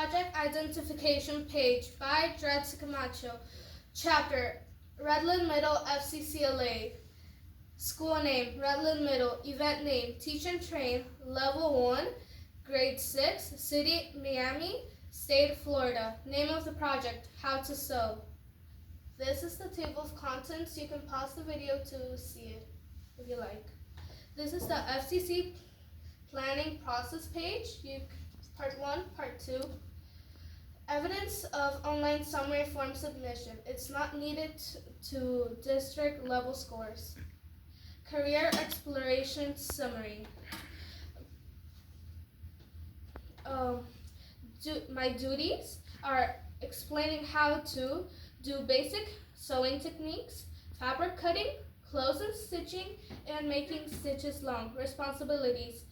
Project Identification Page by Dred Camacho. Chapter Redland Middle FCCLA. School name Redland Middle. Event name Teach and Train. Level 1, Grade 6. City Miami. State Florida. Name of the project How to Sew. This is the table of contents. You can pause the video to see it if you like. This is the FCC planning process page. Part 1, Part 2. Evidence of online summary form submission. It's not needed to district level scores. Career exploration summary. My duties are explaining how to do basic sewing techniques, fabric cutting, close and stitching, and making stitches long. Responsibilities.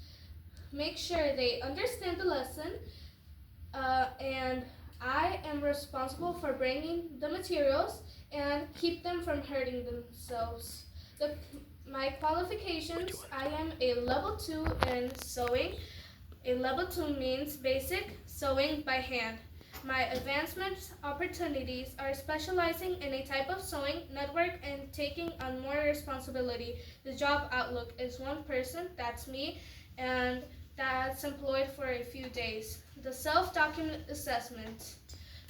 Make sure they understand the lesson, and I am responsible for bringing the materials and keep them from hurting themselves. My qualifications, I am a level 2 in sewing. A level 2 means basic sewing by hand. My advancement opportunities are specializing in a type of sewing network and taking on more responsibility. The job outlook is one person, that's me, and that's employed for a few days. The self-document assessment.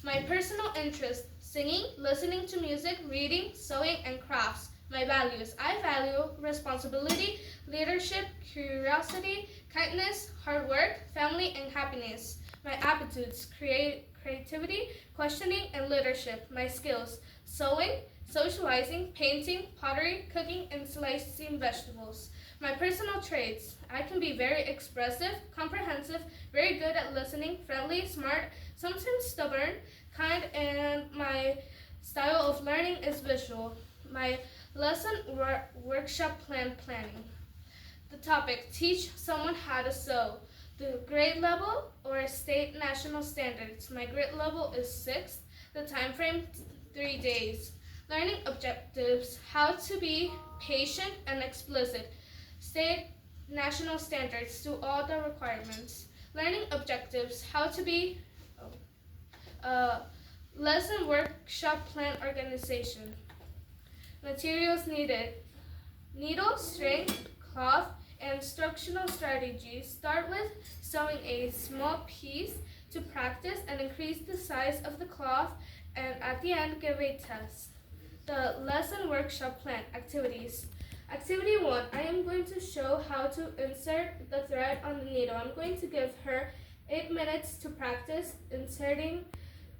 My personal interest, singing, listening to music, reading, sewing, and crafts. My values, I value responsibility, leadership, curiosity, kindness, hard work, family, and happiness. My aptitudes, creativity, questioning, and leadership. My skills, sewing, socializing, painting, pottery, cooking, and slicing vegetables. My personal traits, I can be very expressive, comprehensive, very good at listening, friendly, smart, sometimes stubborn, kind, and my style of learning is visual. My lesson workshop planning. The topic, teach someone how to sew. The grade level or state national standards. My grade level is 6th. The time frame, 3 days. Learning objectives, how to be patient and explicit. State national standards to all the requirements. Learning objectives, how to be lesson workshop plan organization. Materials needed, needle, string, cloth, and instructional strategies. Start with sewing a small piece to practice and increase the size of the cloth, and at the end give a test. The lesson workshop plan activities. Activity 1, I am going to show how to insert the thread on the needle. I'm going to give her 8 minutes to practice inserting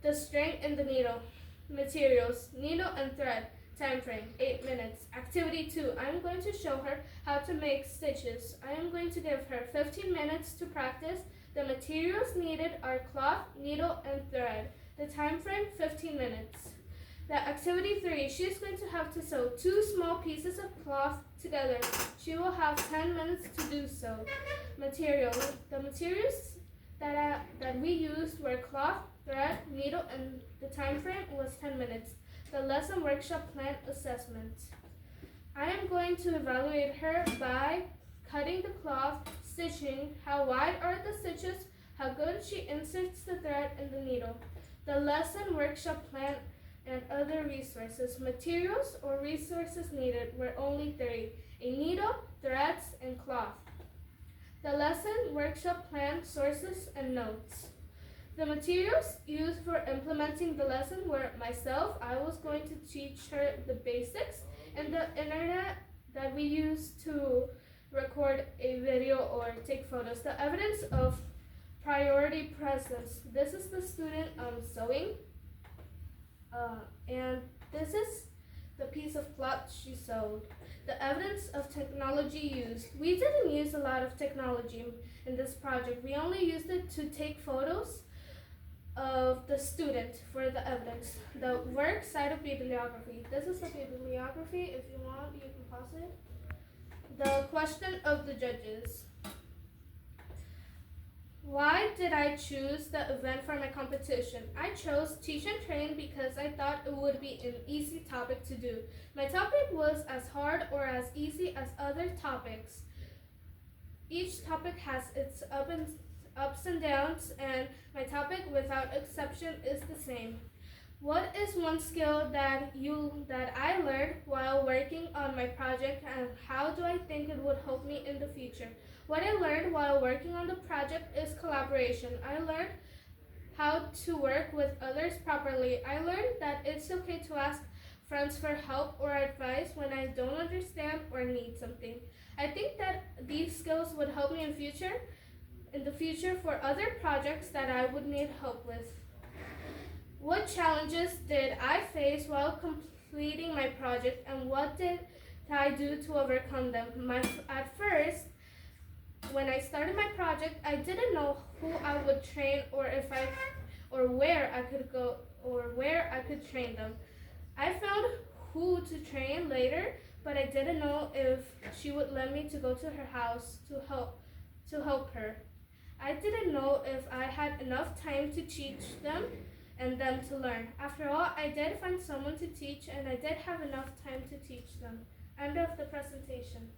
the string in the needle. Materials, needle and thread. Time frame, 8 minutes. Activity 2, I am going to show her how to make stitches. I am going to give her 15 minutes to practice. The materials needed are cloth, needle, and thread. The time frame, 15 minutes. The activity 3, she is going to have to sew 2 small pieces of cloth together. She will have 10 minutes to do so. Materials, the materials that we used were cloth, thread, needle, and the time frame was 10 minutes. The lesson workshop plan assessment. I am going to evaluate her by cutting the cloth, stitching, how wide are the stitches, how good she inserts the thread in the needle. The lesson workshop plan and other resources. Materials or resources needed were only 3, a needle, threads, and cloth. The lesson workshop plan sources and notes. The materials used for implementing the lesson were myself, I was going to teach her the basics, and the internet that we used to record a video or take photos. The evidence of priority presence. This is the student sewing, and this is the piece of cloth she sewed. The evidence of technology used. We didn't use a lot of technology in this project. We only used it to take photos of the student for the evidence. The work side of bibliography. This is the bibliography. If you want, you can pause it. The question of the judges. Why did I choose the event for my competition? I chose Teach and Train because I thought it would be an easy topic to do. My topic was as hard or as easy as other topics. Each topic has its ups and downs, and my topic without exception is the same. What is one skill that I learned while working on my project, and how do I think it would help me in the future? What I learned while working on the project is collaboration. I learned how to work with others properly. I learned that it's okay to ask friends for help or advice when I don't understand or need something. I think that these skills would help me in the future for other projects that I would need help with. What challenges did I face while completing my project, and what did I do to overcome them? At first, when I started my project, I didn't know who I would train or where I could go or where I could train them. I found who to train later, but I didn't know if she would let me to go to her house to help her. I didn't know if I had enough time to teach them and them to learn. After all, I did find someone to teach, and I did have enough time to teach them. End of the presentation.